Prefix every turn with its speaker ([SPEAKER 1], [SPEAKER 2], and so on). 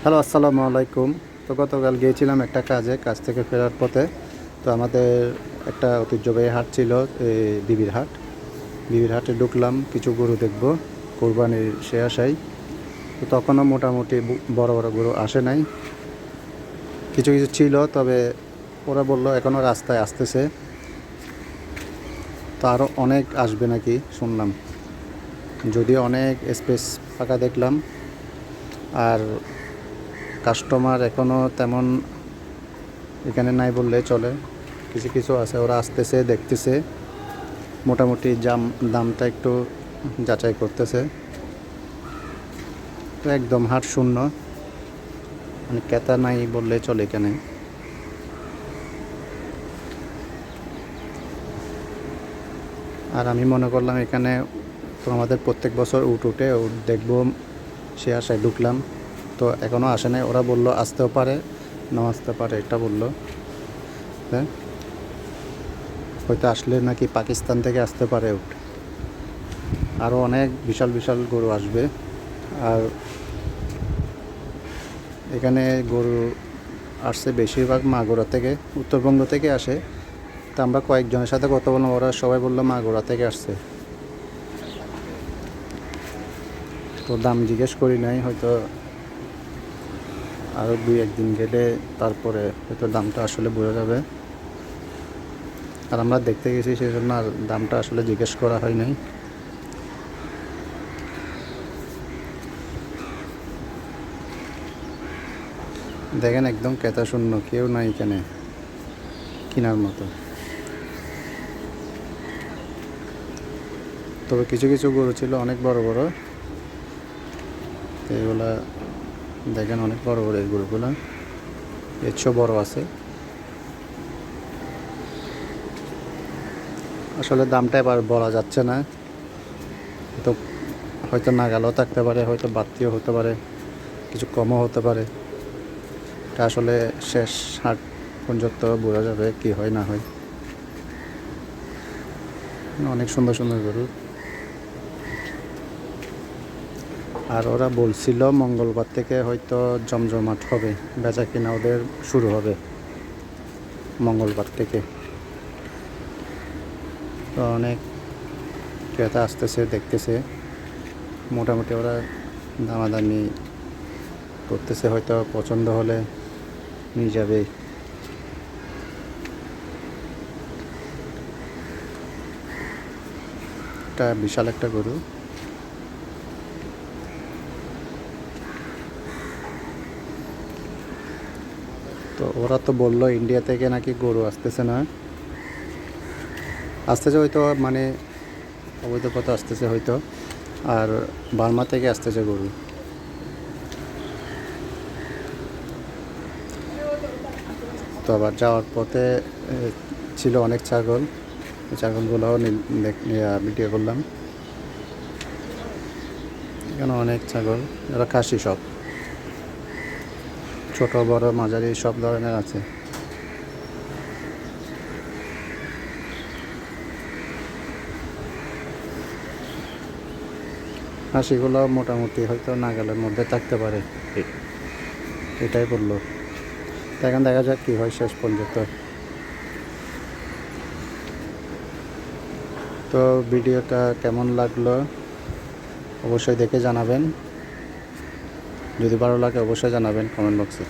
[SPEAKER 1] Hello, আসসালামু আলাইকুম। তো গতকাল গিয়েছিলাম একটা কাজে, কাজ থেকে ফেরার পথে। তো আমাদের একটা ঐতিহ্যবাহী হাট ছিল, এই বিবির হাট। বিবির হাটে ঢুকলাম, কিছু গরু দেখব কোরবানির সে আশায়। তো তখনও মোটামুটি বড় বড় গরু আসে নাই, কিছু কিছু ছিল, তবে ওরা বললো এখনও রাস্তায় আসতেছে। তো আরও অনেক আসবে নাকি শুনলাম, যদিও অনেক স্পেস ফাঁকা দেখলাম। আর কাস্টমার এখনও তেমন এখানে নাই বললে চলে, কিছু কিছু আছে, ওরা আসতেছে, দেখতেছে, মোটামুটি দামটা একটু যাচাই করতেছে। তো একদম হাট শূন্য, মানে ক্রেতা নাই বললে চলে এখানে। আর আমি মনে করলাম এখানে তো আমাদের প্রত্যেক বছর উঠে উট দেখবো, সে আশায় ঢুকলাম। তো এখনও আসে নাই, ওরা বললো আসতেও পারে নাও আসতে পারে, এটা বললো। হ্যাঁ, হয়তো আসলে নাকি পাকিস্তান থেকে আসতে পারে উট। আরও অনেক বিশাল বিশাল গরু আসবে। আর এখানে গরু আসছে বেশিরভাগ মাগুরা থেকে, উত্তরবঙ্গ থেকে আসে। তা আমরা কয়েকজনের সাথে কথা বললাম, ওরা সবাই বললো মাগুরা থেকে আসছে। তো দাম জিজ্ঞেস করি নাই, হয়তো আরও 2-1 দিন গেলে তারপরে হয়তো দামটা আসলে বোঝা যাবে। আর আমরা দেখতে গেছি, সেই জন্য আর দামটা আসলে জিজ্ঞেস করা হয় নাই। দেখেন একদম ক্রেতা শূন্য, কেউ নাই এখানে কেনার মতো। তবে কিছু কিছু গরু ছিল অনেক বড় বড়, এগুলা দেখেন অনেক বড় বড় এই গরুগুলা, এর চেয়েও বড় আছে। আসলে দামটা এবার বলা যাচ্ছে না, তো হয়তো নাগালও থাকতে পারে, হয়তো বাড়তিও হতে পারে, কিছু কমও হতে পারে। এটা আসলে শেষ হাট পর্যন্ত বোঝা যাবে কি হয় না হয়। অনেক সুন্দর সুন্দর গরু। আর ওরা বলছিল মঙ্গলবার থেকে হয়তো জমজমাট হবে, বেচা কিনা ওদের শুরু হবে মঙ্গলবার থেকে। তো অনেক ক্রেতা আসতেছে, দেখতেছে, মোটামুটি ওরা দামাদামি করতেছে, হয়তো পছন্দ হলে নিয়ে যাবে। এটা বিশাল একটা গরু। তো ওরা তো বললো ইন্ডিয়া থেকে নাকি গরু আসতেছে না, আসতেছে হয়তো, মানে অবৈধ পথে আসতেছে হয়তো। আর বার্মা থেকে আসতেছে গরু। তো আবার যাওয়ার পথে ছিল অনেক ছাগল, ছাগলগুলোও ভিডিও করলাম। এখানে অনেক ছাগল, এরা খাসি, সব ছোট বড় মাঝারি সব ধরনের আছে। খাসিগুলো মোটামুটি হয়তো নাগালের মধ্যে থাকতে পারে, এটাই বললো। এখন দেখা যাক কী হয় শেষ পর্যন্ত। তো ভিডিওটা কেমন লাগলো অবশ্যই দেখে জানাবেন, যদি ভালো লাগে অবশ্যই জানাবেন কমেন্ট বক্সে।